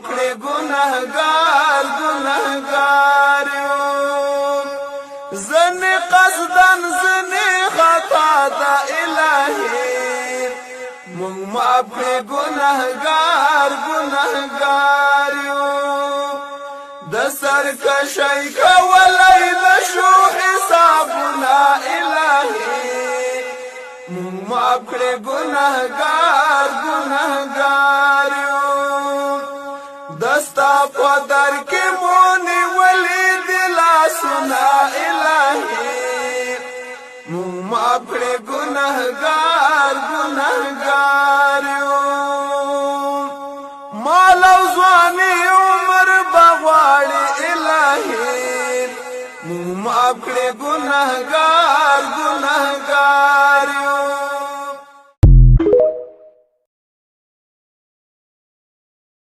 کړې ګناهګار ګناهګار یو زنه قصدن زنه خطا دا الهی مونږ معاف کړې ګناهګار ګناهګار یو د سرکشۍ کولای نشو حسابنا الهی مونږ معاف کړې ګناهګار ګناهګار یو دستا په در کې مونږ ولې دلا سنا الهی مونږ معاف کړې ګناهګار ګناهګار یو مال او ځواني عمر بغواړي الهي مونږ معاف کړې ګناهګار ګناهګار